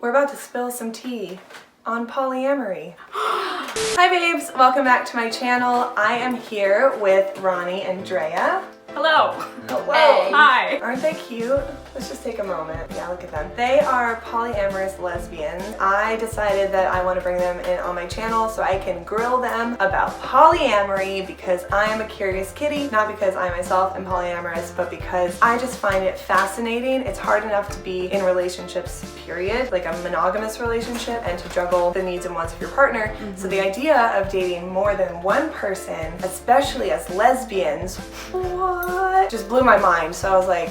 We're about to spill some tea on polyamory. Hi babes, welcome back to my channel. I am here with Ronnie and Drea. Hello. Hello. Hey. Hi. Aren't they cute? Let's just take a moment. Yeah, look at them. They are polyamorous lesbians. I decided that I want to bring them in on my channel so I can grill them about polyamory because I am a curious kitty, not because I myself am polyamorous, but because I just find it fascinating. It's hard enough to be in relationships, period, like a monogamous relationship, and to juggle the needs and wants of your partner. So the idea of dating more than one person, especially as lesbians, what? Just blew my mind. So I was like,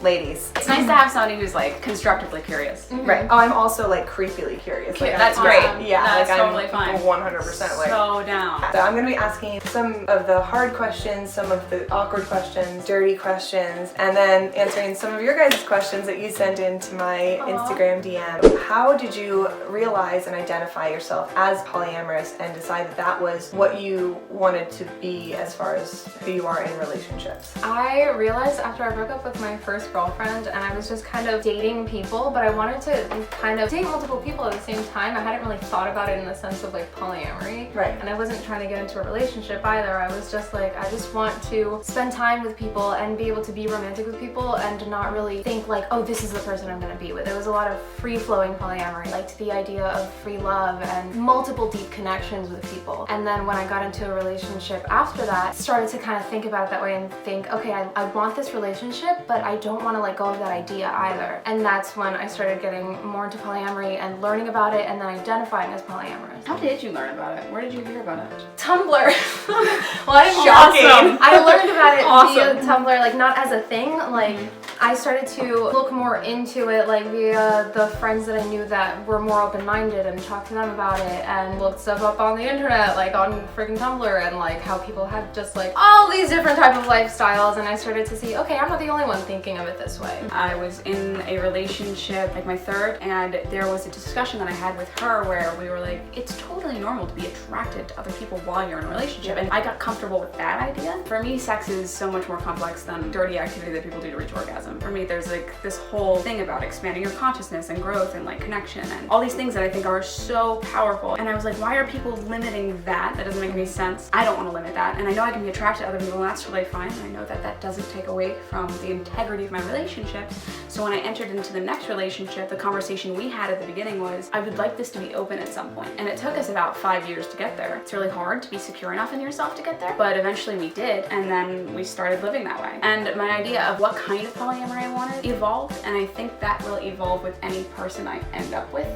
ladies. It's nice to have somebody who's like constructively curious. Right. Oh, I'm also like creepily curious. Like, That's I'm, great. Yeah, that's like totally I'm fine. 100% like. So down. So I'm gonna be asking some of the hard questions, some of the awkward questions, dirty questions, and then answering some of your guys' questions that you sent in to my Instagram DM. How did you realize and identify yourself as polyamorous and decide that that was what you wanted to be as far as who you are in relationships? I realized after I broke up with my first girlfriend and I was just kind of dating people, but I wanted to kind of date multiple people at the same time. I hadn't really thought about it in the sense of like polyamory. Right. And I wasn't trying to get into a relationship either. I was just like, I just want to spend time with people and be able to be romantic with people and not really think like, oh, this is the person I'm going to be with. It was a lot of free-flowing polyamory. I liked the idea of free love and multiple deep connections with people. And then when I got into a relationship after that, started to kind of think about it that way and think, okay, I want this relationship, but I don't want to let go of that idea either. And that's when I started getting more into polyamory and learning about it and then identifying as polyamorous. How did you learn about it? Where did you hear about it? Tumblr. Well, I didn't Shocking. I learned about it Awesome. via Tumblr, like not as a thing, like I started to look more into it like via the friends that I knew that were more open-minded and talked to them about it and looked stuff up on the internet, like on freaking Tumblr, and like how people had just like all these different type of lifestyles, and I started to see, okay, I'm not the only one thinking of it this way. I was in a relationship, like my third, and there was a discussion that I had with her where we were like, it's totally normal to be attracted to other people while you're in a relationship, and I got comfortable with that idea. For me, sex is so much more complex than dirty activity that people do to reach orgasm. For me, there's like this whole thing about expanding your consciousness and growth and like connection and all these things that I think are so powerful. And I was like, why are people limiting that? That doesn't make any sense. I don't want to limit that. And I know I can be attracted to other people, and that's really fine. And I know that that doesn't take away from the integrity of my relationships. So when I entered into the next relationship, the conversation we had at the beginning was, I would like this to be open at some point. And it took us about 5 years to get there. It's really hard to be secure enough in yourself to get there, but eventually we did. And then we started living that way. And my idea of what kind of polyamory I wanted evolved, and I think that will evolve with any person I end up with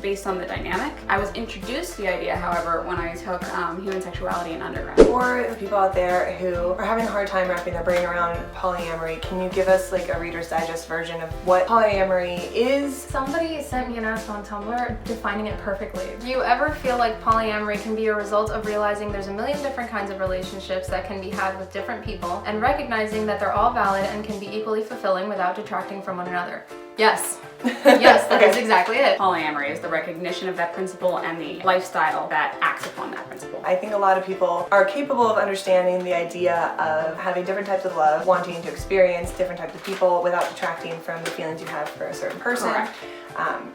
based on the dynamic. I was introduced to the idea, however, when I took human sexuality in undergrad. For the people out there who are having a hard time wrapping their brain around polyamory, can you give us like a Reader's Digest version of what polyamory is? Somebody sent me an ask on Tumblr defining it perfectly. Do you ever feel like polyamory can be a result of realizing there's a million different kinds of relationships that can be had with different people and recognizing that they're all valid and can be equally fulfilling without detracting from one another? Yes. Yes, that is exactly it. Polyamory is the recognition of that principle and the lifestyle that acts upon that principle. I think a lot of people are capable of understanding the idea of having different types of love, wanting to experience different types of people without detracting from the feelings you have for a certain person. Correct.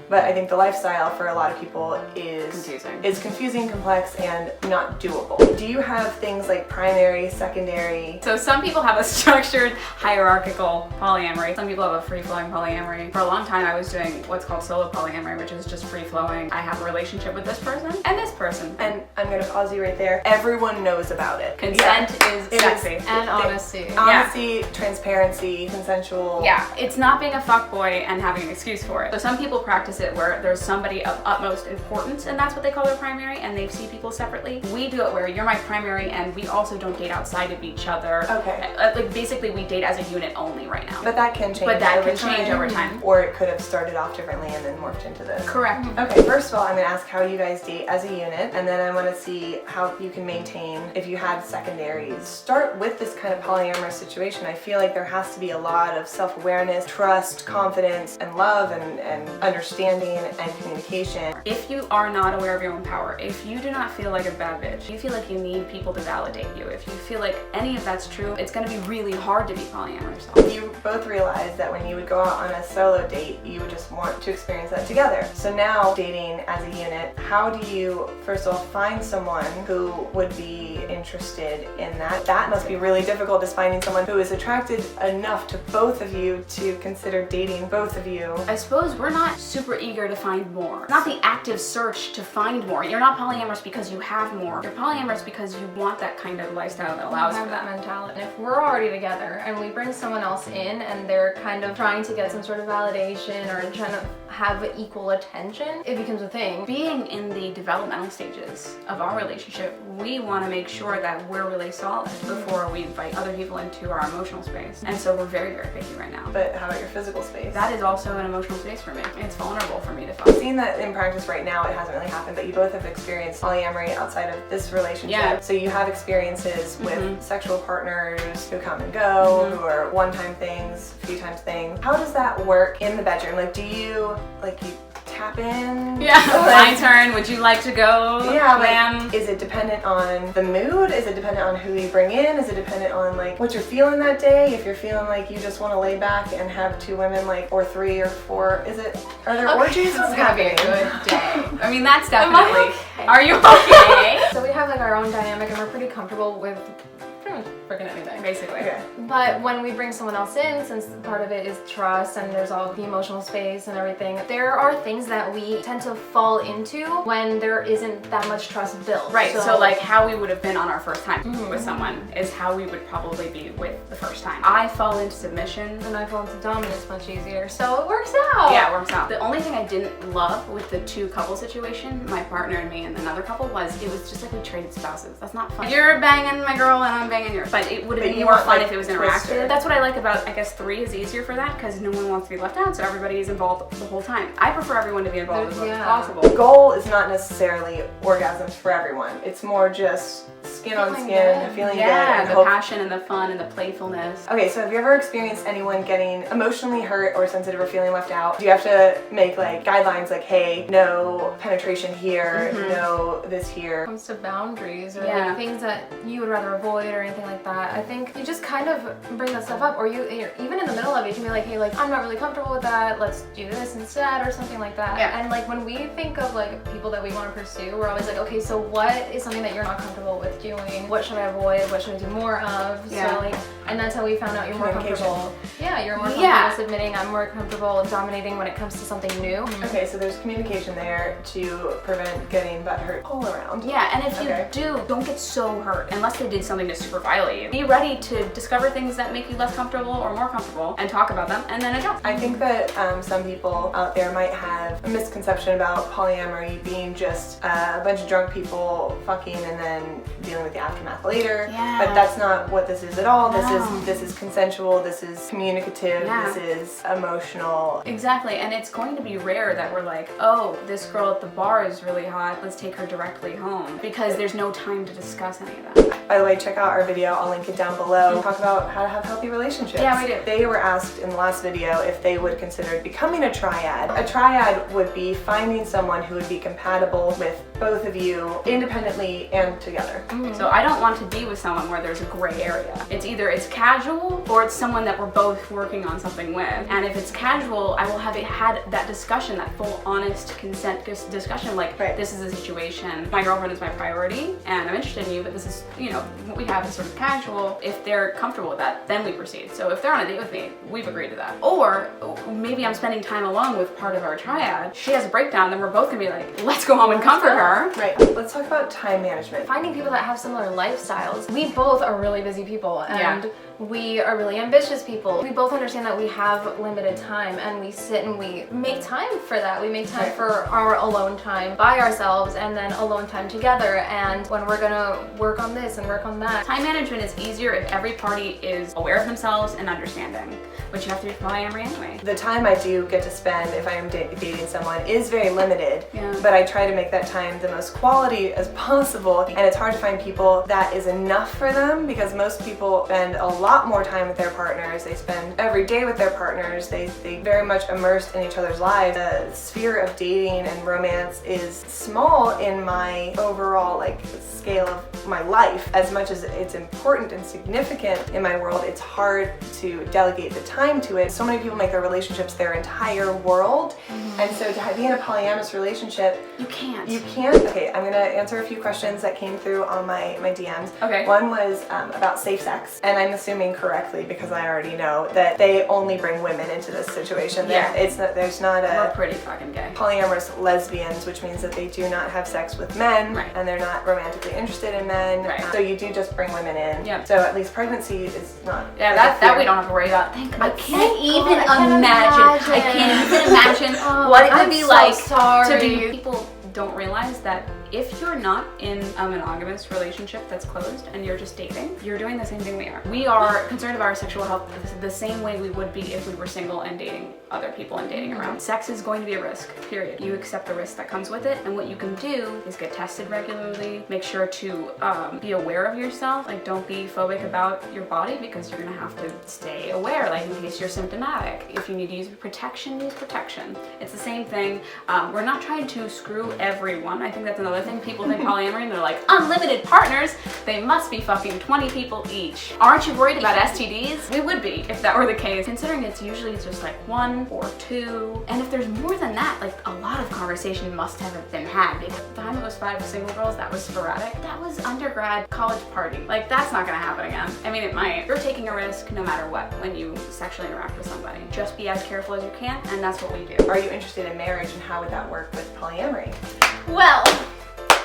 But I think the lifestyle for a lot of people is Confusing. complex, and not doable. Do you have things like primary, secondary? So some people have a structured, hierarchical polyamory. Some people have a free-flowing polyamory. For a long time, I was doing what's called solo polyamory, which is just free-flowing. I have a relationship with this person and this person. And I'm gonna pause you right there. Everyone knows about it. Consent is It sexy. And honesty. Honesty, transparency, consensual. Yeah, it's not being a fuckboy and having an excuse for it. So some people practice it where there's somebody of utmost importance, and that's what they call their primary, and they see people separately. We do it where you're my primary, and we also don't date outside of each other. Okay. Like basically, we date as a unit only right now. But that can change. But that over can change time. over time. Or it could have started off differently and then morphed into this. Correct. Okay, first of all, I'm gonna ask how you guys date as a unit, and then I wanna see how you can maintain if you had secondaries. Start with this kind of polyamorous situation. I feel like there has to be a lot of self-awareness, trust, confidence, and love, and understanding understanding and communication. If you are not aware of your own power, if you do not feel like a bad bitch, you feel like you need people to validate you, if you feel like any of that's true, it's going to be really hard to be polyamorous. You both realized that when you would go out on a solo date, you would just want to experience that together. So now, dating as a unit, how do you, first of all, find someone who would be interested in that? That must be really difficult, just finding someone who is attracted enough to both of you to consider dating both of you. I suppose we're not super eager to find more. Not the active search to find more. You're not polyamorous because you have more. You're polyamorous because you want that kind of lifestyle that allows for that mentality. And if we're already together and we bring someone else in and they're kind of trying to get some sort of validation or trying to have equal attention, it becomes a thing. Being in the developmental stages of our relationship, we want to make sure that we're really solid before we invite other people into our emotional space. And so we're very, very picky right now. But how about your physical space? That is also an emotional space for me. It's vulnerable for me to fuck. Seeing that in practice right now, it hasn't really happened, but you both have experienced polyamory outside of this relationship. Yeah. So you have experiences with sexual partners who come and go, who are one-time things, few times things. How does that work in the bedroom? Like, do you, like, you tap in? Yeah, my turn. Would you like to go? Yeah, ma'am? like, is it dependent on the mood? Is it dependent on who you bring in? Is it dependent on, like, what you're feeling that day? If you're feeling like you just want to lay back and have two women, like, or three or four, are there orgies? What's gonna be a happening? good day. I mean, that's Am I definitely. okay? Are you okay? So we have like our own dynamic and we're pretty comfortable with pretty much freaking anything. Basically. Okay. But when we bring someone else in, since part of it is trust and there's all the emotional space and everything, there are things that we tend to fall into when there isn't that much trust built. Right, so like how we would have been on our first time with someone is how we would probably be with the first time. I fall into submission. And I fall into dominance much easier, so it works out. Yeah, it works out. The only thing I didn't love with the two couple situation, my partner and me and another couple, was it was just like we traded spouses. That's not fun. You're banging my girl and I'm banging yours. But it would have been more fun if it was interactive. That's what I like about, I guess, 3 is easier for that because no one wants to be left out, so everybody is involved the whole time. I prefer everyone to be involved as much as possible. The goal is not necessarily orgasms for everyone. It's more just skin on skin, feeling good. Yeah, and the passion and the fun and the playfulness. Okay, so have you ever experienced anyone getting emotionally hurt or sensitive or feeling left out? Do you have to make like guidelines like, hey, no penetration here, no this here? When it comes to boundaries or Yeah. like things that you would rather avoid or anything like that, I think you just kind of bring that stuff up, or you're even in the middle of it, you can be like, hey, like I'm not really comfortable with that, let's do this instead or something like that. Yeah. And like when we think of like people that we want to pursue, we're always like, okay, so what is something that you're not comfortable with doing? What should I avoid? What should I do more of? Yeah. So like, and that's how we found out you're more Communication. comfortable. Yeah, you're more comfortable submitting. I'm more comfortable dominating when it comes to something new. Okay, so there's communication there to prevent getting butt hurt all around. Yeah, and if you do, don't get so hurt unless they did something to super violate you. Be ready to discover things that make you less comfortable or more comfortable and talk about them and then adjust. I think that some people out there might have a misconception about polyamory being just a bunch of drunk people fucking and then dealing with the aftermath later. Yeah. But that's not what this is at all. No. This is consensual, this is communicative, Yeah. this is emotional. Exactly, and it's going to be rare that we're like, oh, this girl at the bar is really hot, let's take her directly home, because there's no time to discuss any of that. By the way, check out our video, I'll link it down below. We talk about how to have healthy relationships. Yeah, we do. They were asked in the last video if they would consider becoming a triad. A triad would be finding someone who would be compatible with both of you independently and together. So I don't want to be with someone where there's a gray area. It's either it's casual or it's someone that we're both working on something with. And if it's casual, I will have had that discussion, that full honest consent discussion, like this is a situation, my girlfriend is my priority and I'm interested in you, but this is, you know, what we have is sort of casual. If they're comfortable with that, then we proceed. So if they're on a date with me, we've agreed to that. Or maybe I'm spending time alone with part of our triad, she has a breakdown, then we're both gonna be like, let's go home and comfort her. Right, let's talk about time management. Finding people that have similar lifestyles. We both are really busy people and we are really ambitious people. We both understand that we have limited time and we sit and we make time for that. We make time for our alone time by ourselves and then alone time together, and when we're gonna work on this and work on that. Time management is easier if every party is aware of themselves and understanding, which you have to do for polyamory anyway. The time I do get to spend if I am dating someone is very limited, but I try to make that time the most quality as possible, and it's hard to find people that is enough for them because most people spend a lot more time with their partners. They spend every day with their partners. They very much immersed in each other's lives. The sphere of dating and romance is small in my overall like scale of my life. As much as it's important and significant in my world, it's hard to delegate the time to it. So many people make their relationships their entire world. And so to be in a polyamorous relationship, you can't. Okay, I'm gonna answer a few questions that came through on my DMs. Okay. One was about safe sex, and I'm assuming correctly because I already know that they only bring women into this situation. Yeah. There's not a We're pretty fucking gay. polyamorous lesbians, which means that they do not have sex with men, Right. and they're not romantically interested in men. Right. So you do just bring women in. Yep. So at least pregnancy is not. Yeah, like a that we fear. don't have to worry about. I can't Thank even God, I can't imagine. I can't even imagine what it would I'm be so like sorry. to be. People don't realize that if you're not in a monogamous relationship that's closed and you're just dating, you're doing the same thing we are. We are concerned about our sexual health the same way we would be if we were single and dating other people and dating around. Sex is going to be a risk, period. You accept the risk that comes with it, and what you can do is get tested regularly, make sure to be aware of yourself. Like, don't be phobic about your body because you're gonna have to stay aware, like in case you're symptomatic. If you need to use protection, use protection. It's the same thing. We're not trying to screw everyone. I think that's another thing. People think polyamory and they're like, unlimited partners, they must be fucking 20 people each. Aren't you worried about STDs? We would be if that were the case. Considering it's usually just like 1 or 2. And if there's more than that, like a lot of conversation must have been had. Because the time it was 5 single girls, that was sporadic. That was undergrad college party. Like, that's not gonna happen again. I mean, it might. You're taking a risk no matter what when you sexually interact with somebody. Just be as careful as you can, and that's what we do. Are you interested in marriage, and how would that work with polyamory? Well,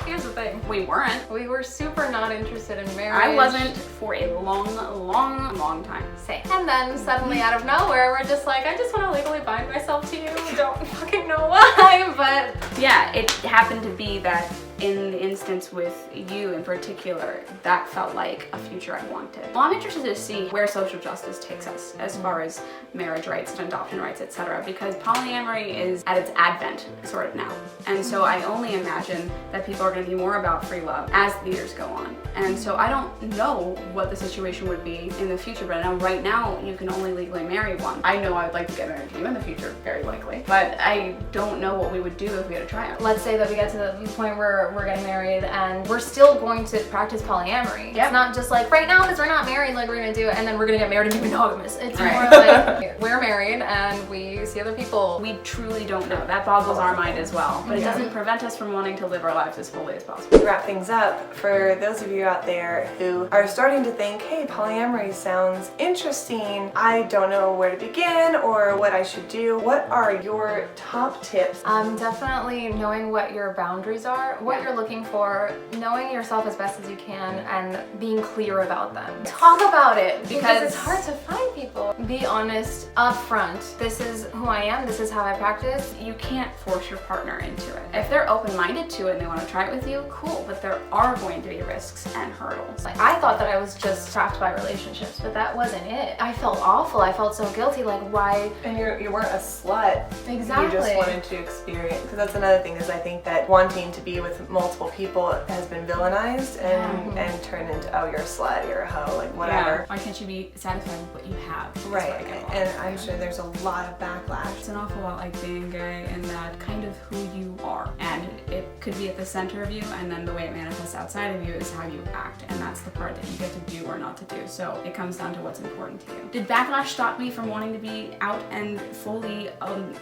here's the thing. We weren't. We were super not interested in marriage. I wasn't for a long time. Same. And then suddenly out of nowhere, we're just like, I just want to legally bind myself to you. Don't fucking know why, but Yeah, it happened to be that in the instance with you in particular, that felt like a future I wanted. Well, I'm interested to see where social justice takes us as far as marriage rights and adoption rights, etc. Because polyamory is at its advent sort of now. And so I only imagine that people are going to be more about free love as the years go on. And so I don't know what the situation would be in the future, but I know right now you can only legally marry one. I know I'd like to get married to you in the future, very likely, but I don't know what we would do if we had a tryout. let's say that we get to the point where we're getting married and we're still going to practice polyamory. Yep. It's not just like right now because we're not married, like we're gonna do it and then we're gonna get married and be monogamous. It's Right. more like we're married and we see other people. We truly don't know. That boggles our mind as well. But it doesn't prevent us from wanting to live our lives as fully as possible. To wrap things up, for those of you out there who are starting to think, hey, polyamory sounds interesting, I don't know where to begin or what I should do, what are your top tips? Definitely knowing what your boundaries are, what you're looking for, knowing yourself as best as you can, and being clear about them. Talk about it because it's hard to find people. Be honest up front. This is who I am, this is how I practice. You can't force your partner into it. If they're open-minded to it and they want to try it with you, cool, but there are going to be risks and hurdles. Like, I thought that I was just trapped by relationships, but that wasn't it. I felt awful. I felt so guilty. Like, why? And you weren't a slut. Exactly. You just wanted to experience. Because that's another thing is I think that wanting to be with multiple people has been villainized and turned into, oh, you're a slut, you're a hoe, like whatever. Yeah. Why can't you be satisfied with what you have? That's Right. what I get a lot And of. I'm sure there's a lot of backlash. It's an awful lot like being gay in that kind of who you are. And it could be at the center of you, and then the way it manifests outside of you is how you act. And that's the part that you get to do or not to do. So it comes down to what's important to you. Did backlash stop me from wanting to be out and fully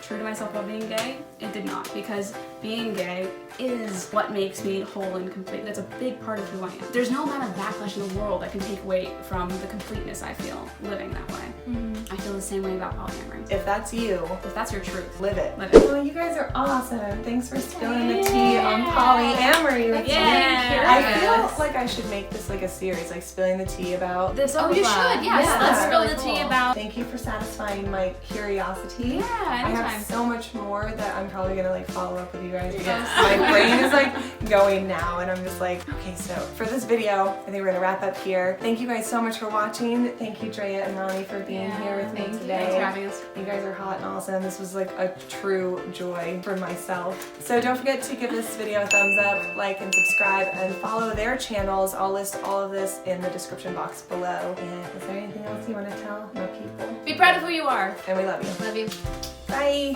true to myself about being gay? It did not, because being gay is what makes me whole and complete. That's a big part of who I am. There's no amount of backlash in the world that can take away from the completeness I feel living that way. I feel the same way about polyamory. If that's you, If that's your truth, live it. live it. Well, you guys are awesome. Thanks for spilling the tea on polyamory with me. Yeah. I feel like I should make this like a series, like spilling the tea about This, oh, Oh, you wow. should, yes. Yeah, Let's that's spill really the tea cool. about. Thank you for satisfying my curiosity. Yeah, I anytime. have so much more that I'm probably gonna like follow up with you guys because my brain is like going now and I'm just like, okay, so for this video, I think we're gonna wrap up here. Thank you guys so much for watching. Thank you, Drea and Ronnie, for being here with me thank you. today. Thanks for having us. You guys are hot and awesome. This was like a true joy for myself. So don't forget to give this video a thumbs up, like and subscribe, and follow their channel channels. I'll list all of this in the description box below. And is there anything else you want to tell my people? Be proud of who you are. And we love you. Love you. Bye.